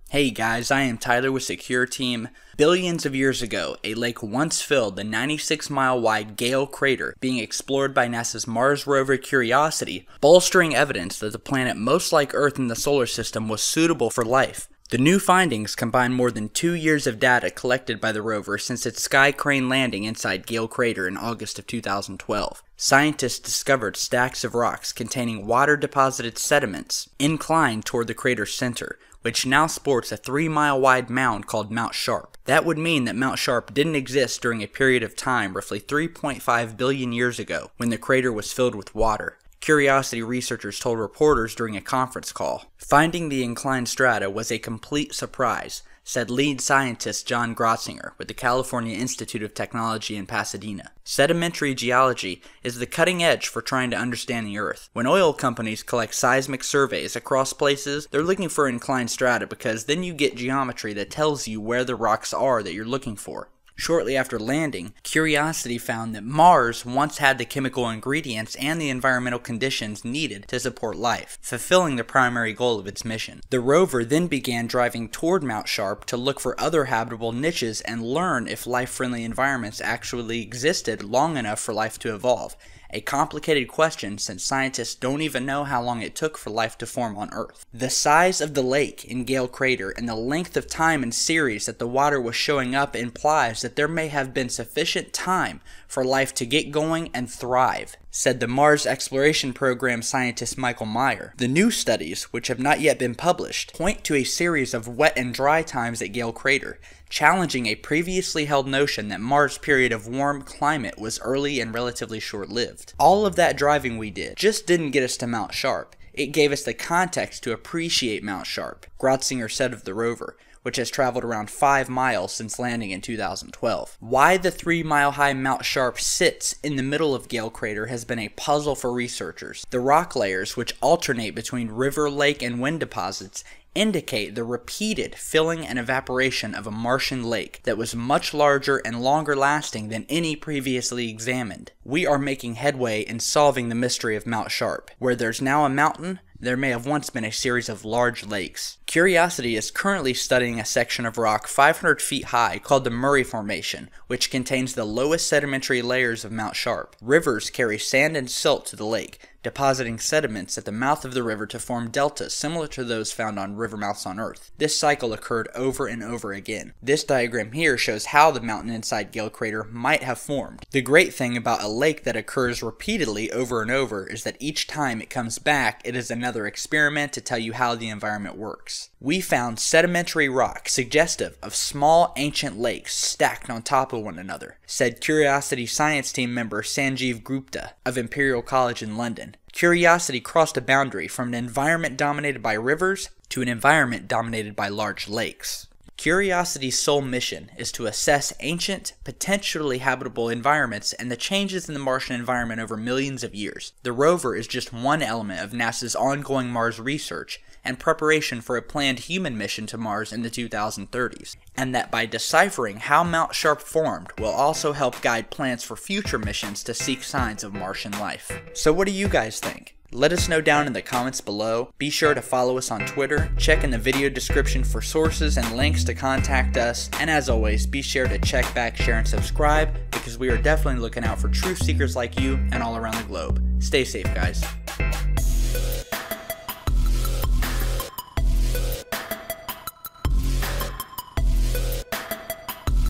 Hey guys, I am Tyler with Secureteam. Billions of years ago, a lake once filled the 96-mile wide Gale crater being explored by NASA's Mars rover Curiosity, bolstering evidence that the planet most like Earth in the solar system was suitable for life. The new findings combine more than 2 years of data collected by the rover since its sky crane landing inside Gale crater in August of 2012. Scientists discovered stacks of rocks containing water-deposited sediments inclined toward the crater's center, which now sports a 3-mile wide mound called Mount Sharp. That would mean that Mount Sharp didn't exist during a period of time roughly 3.5 billion years ago when the crater was filled with water. Curiosity researchers told reporters during a conference call. Finding the inclined strata was a complete surprise, said lead scientist John Grotzinger with the California Institute of Technology in Pasadena. Sedimentary geology is the cutting edge for trying to understand the Earth. When oil companies collect seismic surveys across places, they're looking for inclined strata because then you get geometry that tells you where the rocks are that you're looking for. Shortly after landing, Curiosity found that Mars once had the chemical ingredients and the environmental conditions needed to support life, fulfilling the primary goal of its mission. The rover then began driving toward Mount Sharp to look for other habitable niches and learn if life-friendly environments actually existed long enough for life to evolve. A complicated question since scientists don't even know how long it took for life to form on Earth. The size of the lake in Gale crater and the length of time and series that the water was showing up implies that there may have been sufficient time for life to get going and thrive, said the Mars Exploration Program scientist Michael Meyer. The new studies, which have not yet been published, point to a series of wet and dry times at Gale crater, challenging a previously held notion that Mars' period of warm climate was early and relatively short-lived. All of that driving we did just didn't get us to Mount Sharp. It gave us the context to appreciate Mount Sharp, Grotzinger said of the rover, which has traveled around 5 miles since landing in 2012. Why the 3-mile-high Mount Sharp sits in the middle of Gale crater has been a puzzle for researchers. The rock layers, which alternate between river, lake, and wind deposits, indicate the repeated filling and evaporation of a Martian lake that was much larger and longer lasting than any previously examined. We are making headway in solving the mystery of Mount Sharp. Where there's now a mountain, there may have once been a series of large lakes. Curiosity is currently studying a section of rock 500 feet high called the Murray Formation, which contains the lowest sedimentary layers of Mount Sharp. Rivers carry sand and silt to the lake, depositing sediments at the mouth of the river to form deltas similar to those found on river mouths on Earth. This cycle occurred over and over again. This diagram here shows how the mountain inside Gale crater might have formed. The great thing about a lake that occurs repeatedly over and over is that each time it comes back, it is another experiment to tell you how the environment works. We found sedimentary rock suggestive of small ancient lakes stacked on top of one another, said Curiosity science team member Sanjeev Gupta of Imperial College in London. Curiosity crossed a boundary from an environment dominated by rivers to an environment dominated by large lakes. Curiosity's sole mission is to assess ancient, potentially habitable environments and the changes in the Martian environment over millions of years. The rover is just one element of NASA's ongoing Mars research and preparation for a planned human mission to Mars in the 2030s, and that by deciphering how Mount Sharp formed will also help guide plans for future missions to seek signs of Martian life. So what do you guys think? Let us know down in the comments below. Be sure to follow us on Twitter, check in the video description for sources and links to contact us, and as always, be sure to check back, share, and subscribe because we are definitely looking out for truth seekers like you and all around the globe. Stay safe, guys.